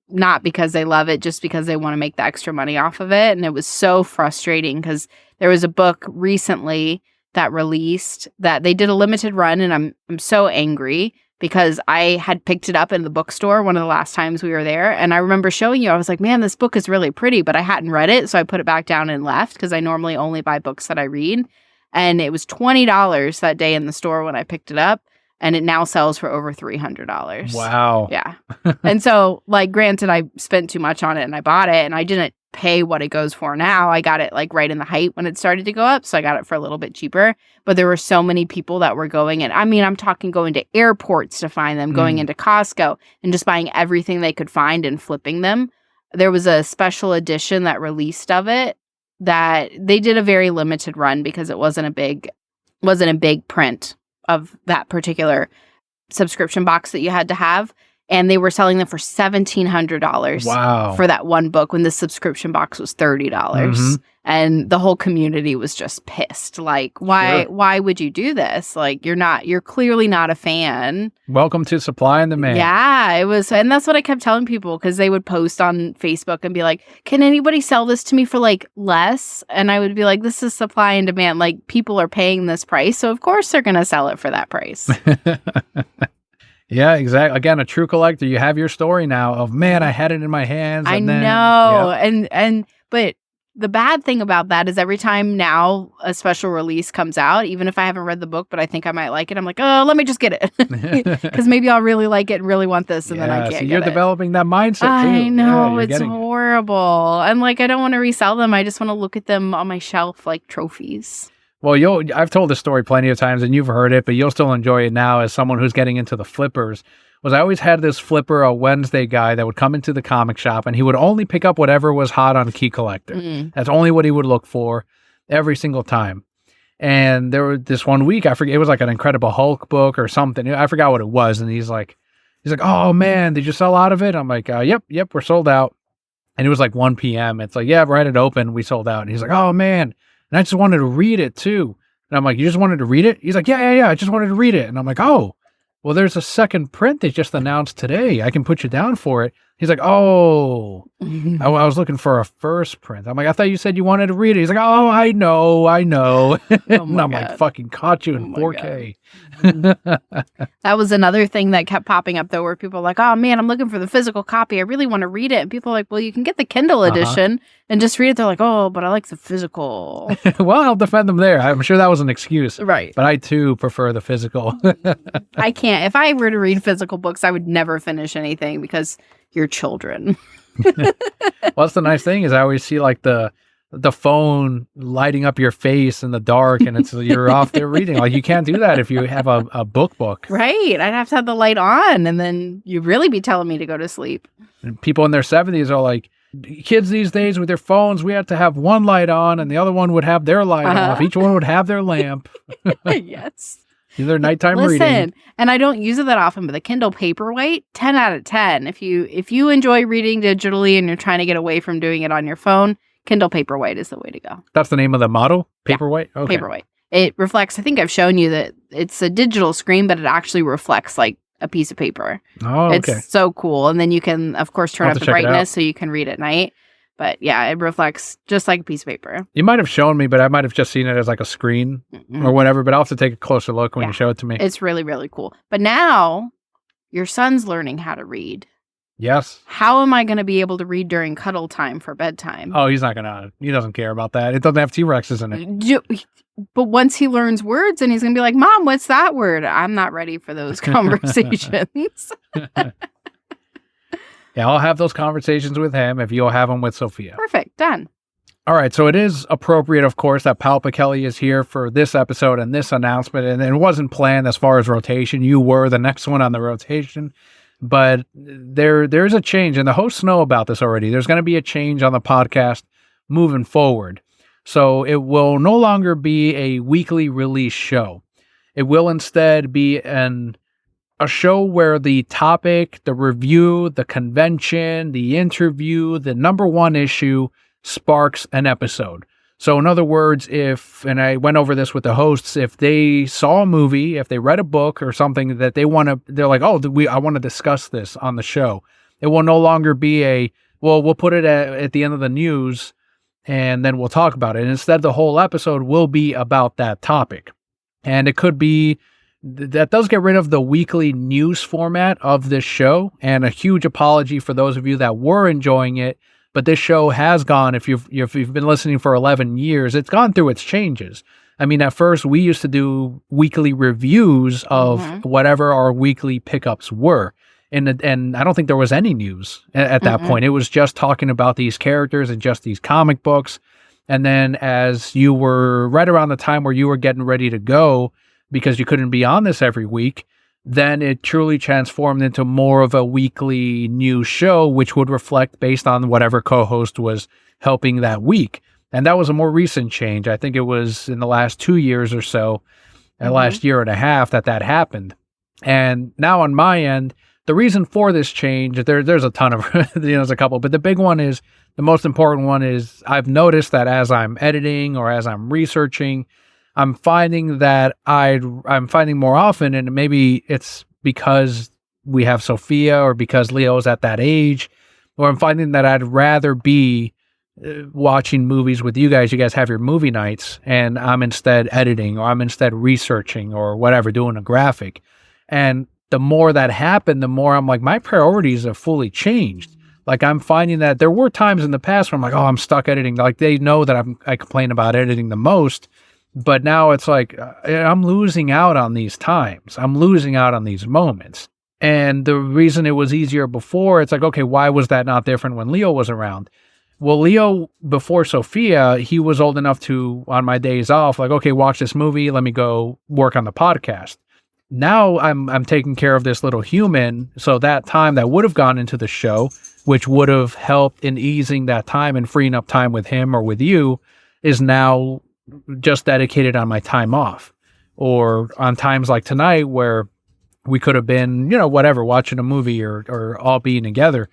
S2: not because they love it, just because they want to make the extra money off of it. And it was so frustrating because there was a book recently that released that they did a limited run, and I'm so angry because I had picked it up in the bookstore one of the last times we were there. And I remember showing you, I was like, man, this book is really pretty, but I hadn't read it. So I put it back down and left because I normally only buy books that I read. And it was $20 that day in the store when I picked it up. And it now sells for over $300.
S1: Wow.
S2: Yeah. And so, like, granted, I spent too much on it and I bought it and I didn't pay what it goes for now. I got it like right in the height when it started to go up. So I got it for a little bit cheaper. But there were so many people that were going. And I mean, I'm talking going to airports to find them, going into Costco and just buying everything they could find and flipping them. There was a special edition that released of it that they did a very limited run because it wasn't a big print of that particular subscription box that you had to have. And they were selling them for $1,700 for that one book when the subscription box was $30. And the whole community was just pissed. Like, why would you do this? Like, you're clearly not a fan.
S1: Welcome to supply and demand.
S2: Yeah, it was. And that's what I kept telling people because they would post on Facebook and be like, can anybody sell this to me for like less? And I would be like, this is supply and demand. Like, people are paying this price. So of course they're going to sell it for that price.
S1: Yeah, exactly. Again, a true collector. You have your story now of, man, I had it in my hands.
S2: I know. Yeah. But the bad thing about that is every time now a special release comes out, even if I haven't read the book, but I think I might like it, I'm like, oh, let me just get it. Because maybe I'll really like it and really want this, and then I can't get
S1: you're
S2: it.
S1: Developing that mindset, too.
S2: I know. It's horrible. And, like, I don't want to resell them. I just want to look at them on my shelf like trophies.
S1: Well, I've told this story plenty of times, and you've heard it, but you'll still enjoy it now as someone who's getting into the flippers. I always had this flipper, a Wednesday guy that would come into the comic shop, and he would only pick up whatever was hot on Key Collector. That's only what he would look for every single time. And there was this one week, I forget, it was like an Incredible Hulk book or something. I forgot what it was. And he's like, oh man, did you sell out of it? I'm like, yep, we're sold out. And it was like 1 p.m. It's like, yeah, right, it opened. We sold out. And he's like, oh, man. And I just wanted to read it, too. And I'm like, you just wanted to read it? He's like, yeah. I just wanted to read it. And I'm like, oh, well, there's a second print they just announced today. I can put you down for it. He's like, oh, I was looking for a first print. I'm like, I thought you said you wanted to read it. He's like, oh, I know. And I'm like, fucking caught you in 4K.
S2: That was another thing that kept popping up, though, where people are like, oh, man, I'm looking for the physical copy. I really want to read it. And people are like, well, you can get the Kindle edition and just read it. They're like, oh, but I like the physical.
S1: Well, I'll defend them there. I'm sure that was an excuse.
S2: Right.
S1: But I, too, prefer the physical.
S2: I can't. If I were to read physical books, I would never finish anything because you're children.
S1: Well, that's the nice thing is I always see like the phone lighting up your face in the dark and it's you're off there reading. Like you can't do that if you have a book.
S2: Right. I'd have to have the light on and then you'd really be telling me to go to sleep.
S1: And people in their 70s are like, kids these days with their phones, we have to have one light on and the other one would have their light off. Each one would have their lamp.
S2: Yes.
S1: Either nighttime reading.
S2: And I don't use it that often, but the Kindle Paperwhite, 10 out of 10. If you enjoy reading digitally and you're trying to get away from doing it on your phone, Kindle Paperwhite is the way to go.
S1: That's the name of the model? Paperwhite?
S2: Yeah,
S1: okay.
S2: Paperwhite. It reflects, I think I've shown you that it's a digital screen, but it actually reflects like a piece of paper.
S1: Oh, okay.
S2: It's so cool. And then you can, of course, turn up the brightness so you can read at night. But yeah, it reflects just like a piece of paper.
S1: You might have shown me, but I might have just seen it as like a screen or whatever. But I'll have to take a closer look when you show it to me.
S2: It's really, really cool. But now your son's learning how to read.
S1: Yes.
S2: How am I going to be able to read during cuddle time for bedtime?
S1: Oh, he doesn't care about that. It doesn't have T-Rexes in it.
S2: But once he learns words and he's going to be like, Mom, what's that word? I'm not ready for those conversations.
S1: Yeah, I'll have those conversations with him if you'll have them with Sophia.
S2: Perfect. Done.
S1: All right. So it is appropriate, of course, that PalpaKelli is here for this episode and this announcement. And it wasn't planned as far as rotation. You were the next one on the rotation. But there's a change, and the hosts know about this already. There's going to be a change on the podcast moving forward. So it will no longer be a weekly release show. It will instead be a show where the topic, the review, the convention, the interview, the number one issue sparks an episode. So in other words, and I went over this with the hosts, if they saw a movie, if they read a book or something that they're like, oh, I want to discuss this on the show. It will no longer be we'll put it at the end of the news and then we'll talk about it. And instead, the whole episode will be about that topic. And it could be, that does get rid of the weekly news format of this show, and a huge apology for those of you that were enjoying it. But this show has gone, if you've been listening for 11 years, it's gone through its changes. I mean, at first we used to do weekly reviews of whatever our weekly pickups were. And I don't think there was any news at that point. It was just talking about these characters and just these comic books. And then as you were right around the time where you were getting ready to go, because you couldn't be on this every week, then it truly transformed into more of a weekly news show, which would reflect based on whatever co-host was helping that week. And that was a more recent change. I think it was in the last 2 years or so, last year and a half that happened. And now on my end, the reason for this change, there's a ton of, there's a couple, but the big one is, the most important one is, I've noticed that as I'm editing or as I'm researching, I'm finding that I'm finding more often, and maybe it's because we have Sophia or because Leo's at that age, or I'm finding that I'd rather be watching movies with you guys. You guys have your movie nights, and I'm instead editing, or I'm instead researching, or whatever, doing a graphic. And the more that happened, the more I'm like, my priorities have fully changed. Like, I'm finding that there were times in the past where I'm like, oh, I'm stuck editing. Like, they know that I complain about editing the most. But now it's like, I'm losing out on these times. I'm losing out on these moments. And the reason it was easier before, it's like, okay, why was that not different when Leo was around? Well, Leo, before Sophia, he was old enough to, on my days off, like, okay, watch this movie, let me go work on the podcast. Now I'm taking care of this little human, so that time that would have gone into the show, which would have helped in easing that time and freeing up time with him or with you, is now just dedicated on my time off, or on times like tonight where we could have been, whatever, watching a movie or all being together.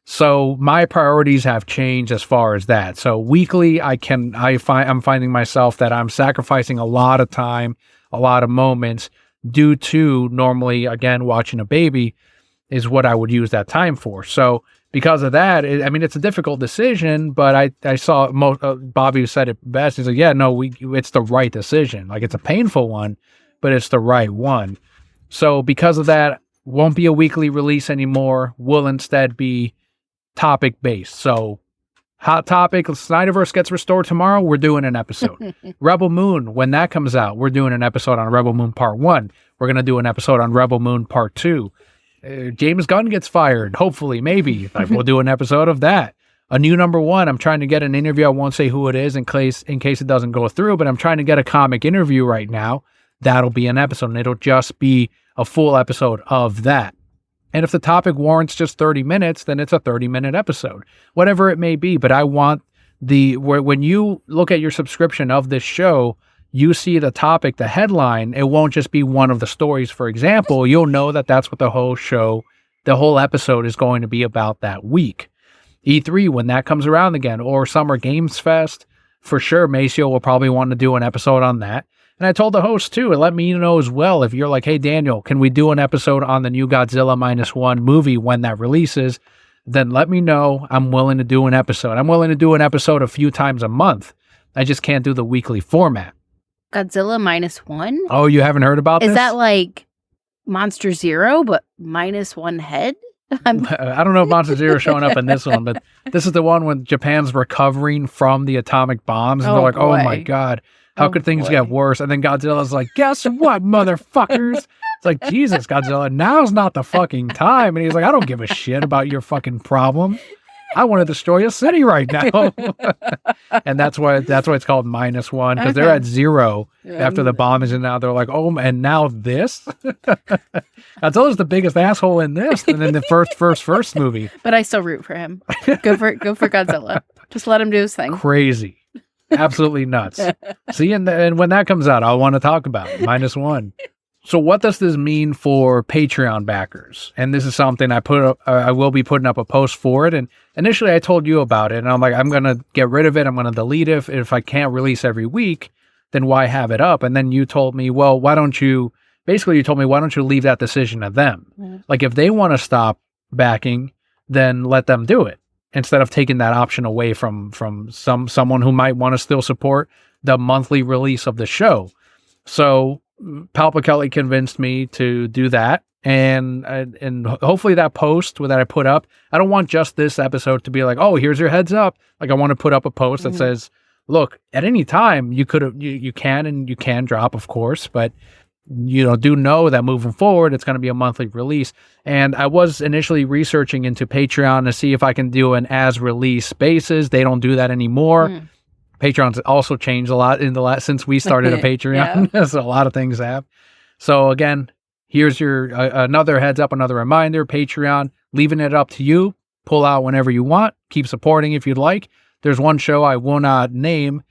S1: So my priorities have changed as far as that. So weekly, I'm finding myself that I'm sacrificing a lot of time, a lot of moments due to normally, again, watching a baby is what I would use that time for. So because of that, it's a difficult decision, but I saw Bobby said it best. He's like, yeah, no, it's the right decision. Like, it's a painful one, but it's the right one. So because of that, won't be a weekly release anymore. Will instead be topic based. So hot topic, Snyderverse gets restored tomorrow, we're doing an episode. Rebel Moon, when that comes out, we're doing an episode on Rebel Moon Part 1. We're going to do an episode on Rebel Moon Part 2. James Gunn gets fired, hopefully, maybe. We'll do an episode of that. A new number 1, I'm trying to get an interview. I won't say who it is in case it doesn't go through, but I'm trying to get a comic interview right now. That'll be an episode, and it'll just be a full episode of that. And if the topic warrants just 30 minutes, then it's a 30-minute episode, whatever it may be. But I want when you look at your subscription of this show, you see the topic, the headline, it won't just be one of the stories, for example. You'll know that that's what the whole show, the whole episode is going to be about that week. E3, when that comes around again, or Summer Games Fest, for sure, Maceo will probably want to do an episode on that. And I told the host too, and let me know as well, if you're like, hey, Daniel, can we do an episode on the new Godzilla -1 movie when that releases? Then let me know. I'm willing to do an episode. I'm willing to do an episode a few times a month. I just can't do the weekly format.
S2: Godzilla -1?
S1: Oh, you haven't heard about this?
S2: Is that like Monster Zero, but -1 head?
S1: I don't know if Monster Zero is showing up in this one, but this is the one when Japan's recovering from the atomic bombs. And they're like, oh my God. How could things get worse? And then Godzilla's like, guess what, motherfuckers? It's like, Jesus, Godzilla, now's not the fucking time. And he's like, I don't give a shit about your fucking problem. I want to destroy a city right now. And that's why it's called -1, because they're at 0 after the bomb is in. Now they're like, oh, and now this? Godzilla's the biggest asshole in this than in the first movie.
S2: But I still root for him. Go for Godzilla. Just let him do his thing.
S1: Crazy. Absolutely nuts. See, and when that comes out, I'll want to talk about it. -1. So what does this mean for Patreon backers? And this is something I will be putting up a post for it. And initially I told you about it, and I'm like, I'm going to get rid of it. I'm going to delete it. If I can't release every week, then why have it up? And then you told me, well, why don't you leave that decision to them? Mm-hmm. Like, if they want to stop backing, then let them do it, instead of taking that option away from someone who might want to still support the monthly release of the show. So PalpaKelli convinced me to do that. And hopefully that post that I put up, I don't want just this episode to be like, oh, here's your heads up. Like, I want to put up a post that says, look, at any time you can drop, of course, but do know that moving forward, it's going to be a monthly release. And I was initially researching into Patreon to see if I can do an as release basis. They don't do that anymore. Patreon's also changed a lot since we started a Patreon. So a lot of things have. So again, here's your another heads up, another reminder. Patreon, leaving it up to you. Pull out whenever you want. Keep supporting if you'd like. There's one show I will not name,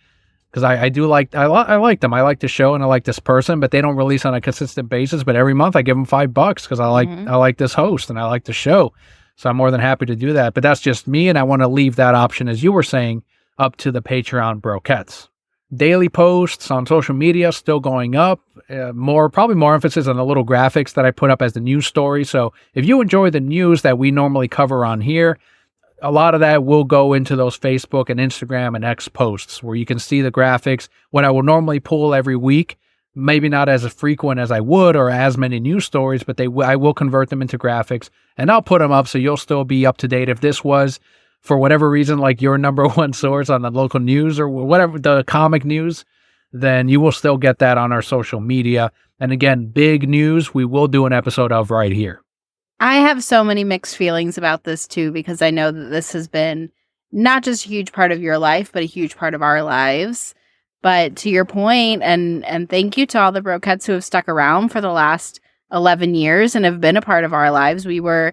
S1: because I like them. I like the show and I like this person, but they don't release on a consistent basis. But every month I give them $5 because I like this host and I like the show. So I'm more than happy to do that. But that's just me, and I want to leave that option, as you were saying, up to the Patreon brokettes. Daily posts on social media still going up. Probably more emphasis on the little graphics that I put up as the news story. So if you enjoy the news that we normally cover on here, a lot of that will go into those Facebook and Instagram and X posts where you can see the graphics. What I will normally pull every week, maybe not as frequent as I would or as many news stories, but I will convert them into graphics and I'll put them up so you'll still be up to date. If this was, for whatever reason, like your number one source on the local news or whatever, the comic news, then you will still get that on our social media. And again, big news, we will do an episode of right here.
S2: I have so many mixed feelings about this too, because I know that this has been not just a huge part of your life, but a huge part of our lives. But to your point, and thank you to all the Brokettes who have stuck around for the last 11 years and have been a part of our lives. We were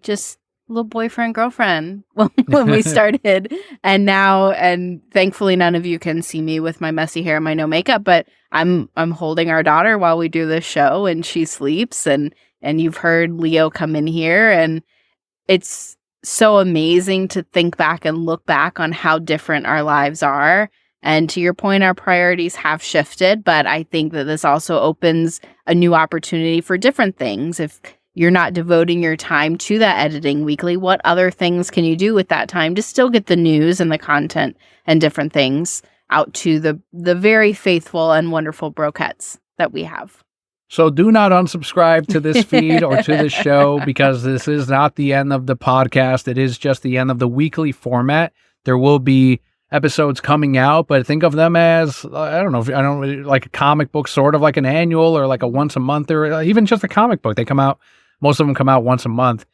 S2: just little boyfriend, girlfriend when we started. And now, and thankfully none of you can see me with my messy hair and my no makeup, but I'm holding our daughter while we do this show and she sleeps, and you've heard Leo come in here, and it's so amazing to think back and look back on how different our lives are. And to your point, our priorities have shifted, but I think that this also opens a new opportunity for different things. If you're not devoting your time to that editing weekly, what other things can you do with that time to still get the news and the content and different things out to the very faithful and wonderful Brokettes that we have?
S1: So do not unsubscribe to this feed or to this show, because this is not the end of the podcast. It is just the end of the weekly format. There will be episodes coming out, but think of them as, I don't know, like a comic book, sort of like an annual or like a once a month, or even just a comic book. Most of them come out once a month.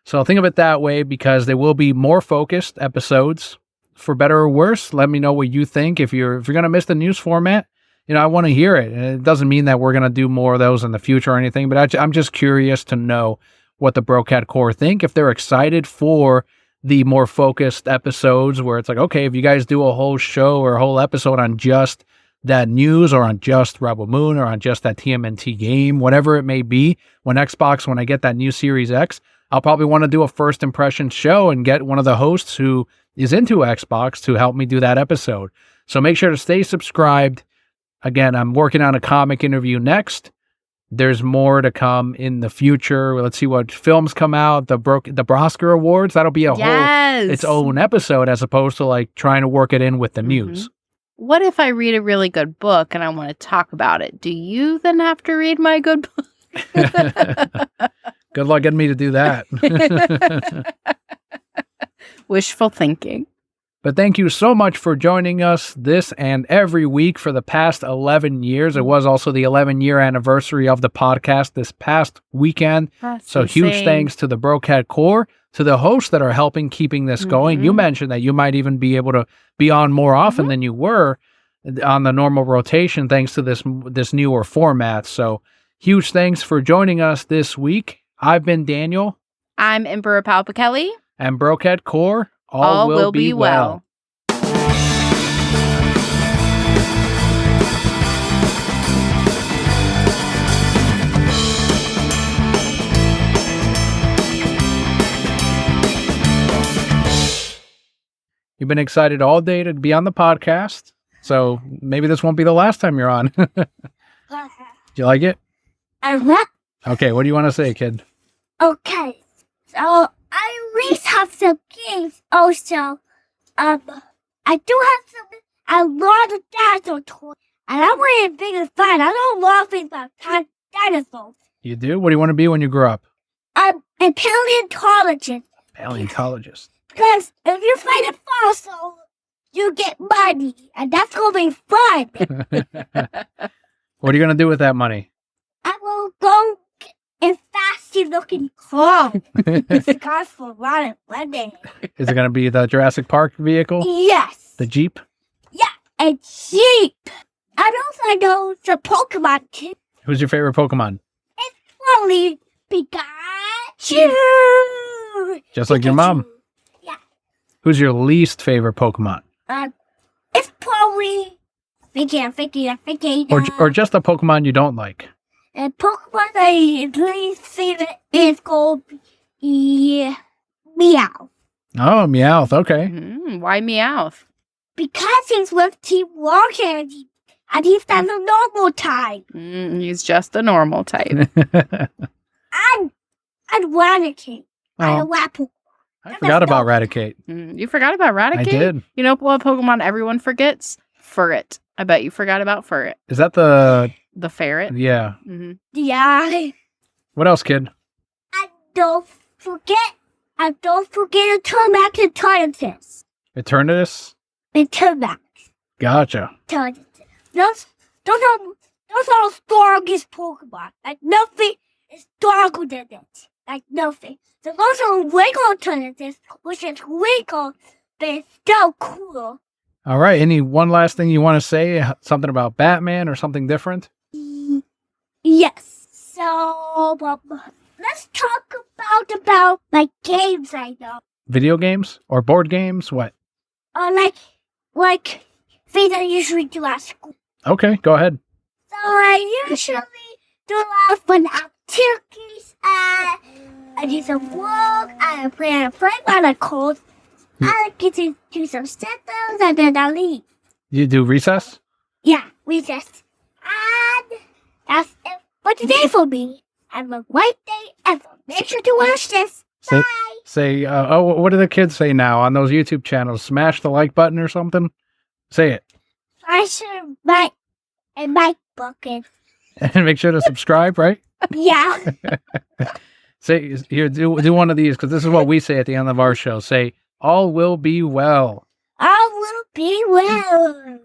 S1: So think of it that way, because they will be more focused episodes, for better or worse. Let me know what you think. If you're going to miss the news format, I want to hear it. And it doesn't mean that we're going to do more of those in the future or anything, but I'm just curious to know what the Brokette core think, if they're excited for the more focused episodes where it's like, okay, if you guys do a whole show or a whole episode on just that news, or on just Rebel Moon, or on just that TMNT game, whatever it may be, when I get that new Series X, I'll probably want to do a first impression show and get one of the hosts who is into Xbox to help me do that episode. So make sure to stay subscribed. Again, I'm working on a comic interview next. There's more to come in the future. Let's see what films come out. The Oscar Awards, that'll be a whole its own episode, as opposed to like trying to work it in with the news.
S2: What if I read a really good book and I want to talk about it? Do you then have to read my good book?
S1: Good luck getting me to do that.
S2: Wishful thinking.
S1: But thank you so much for joining us this and every week for the past 11 years. It was also the 11-year anniversary of the podcast this past weekend.
S2: That's
S1: huge thanks to the Brokette core, to the hosts that are helping keeping this going. You mentioned that you might even be able to be on more often than you were on the normal rotation, thanks to this newer format. So huge thanks for joining us this week. I've been Daniel.
S2: I'm Emperor PalpaKelli.
S1: And Brokette core. All will be well. You've been excited all day to be on the podcast, so maybe this won't be the last time you're on. Do you like it? Okay, what do you want to say, kid?
S3: Okay, so I always have some games also. I do have a lot of dinosaur toys, and I'm really big and fun. I don't love things about dinosaurs.
S1: You do? What do you want to be when you grow up?
S3: I'm a paleontologist.
S1: Paleontologist.
S3: Because if you find a fossil, you get money, and that's going to be fun.
S1: What are you going to do with that money?
S3: I will go in fancy-looking clothes. It's cost for a lot of money.
S1: Is it going to be the Jurassic Park vehicle?
S3: Yes.
S1: The Jeep?
S3: Yeah, a Jeep. And also I know the Pokemon too.
S1: Who's your favorite Pokemon?
S3: It's probably Pikachu.
S1: Just like your mom?
S3: Yeah.
S1: Who's your least favorite Pokemon?
S3: It's probably thinking.
S1: Or just a Pokemon you don't like?
S3: And Pokemon I least favorite is called Meow.
S1: Oh, Meowth. Okay.
S2: Why Meowth?
S3: Because he's with Team Rocket and he's at the normal type.
S2: He's just a normal type.
S3: And Raticate.
S1: I forgot about Raticate.
S2: You forgot about Raticate?
S1: I did.
S2: You know what Pokemon everyone forgets? Furret. I bet you forgot about Furret.
S1: Is that the
S2: ferret?
S1: Yeah.
S3: Yeah.
S1: What else, kid?
S3: And don't forget to turn back to Eternatus.
S1: Eternatus?
S3: Eternatus.
S1: Gotcha.
S3: Those are the strongest Pokemon. Like nothing is stronger than it. Like nothing. So those are Wiggle Eternatus, which is Wiggle, but it's still cool.
S1: All right. Any one last thing you want to say? Something about Batman or something different?
S3: Yes. So let's talk about like games I know.
S1: Video games or board games? What?
S3: Like things I usually do at school.
S1: Okay, go ahead.
S3: So I usually do a lot of fun activities. I do some work. I play on a cold. I get to do some sit-downs and then I leave.
S1: You do recess?
S3: Yeah, we just. And that's it for today for me. Have a great day ever. Make sure to watch this.
S1: Say,
S3: Bye.
S1: what do the kids say now on those YouTube channels? Smash the like button or something? Say it.
S3: I should like and my bucket.
S1: And make sure to subscribe, right?
S3: Yeah.
S1: Say, here, do one of these, because this is what we say at the end of our show. Say, all will be well.
S3: I will be well.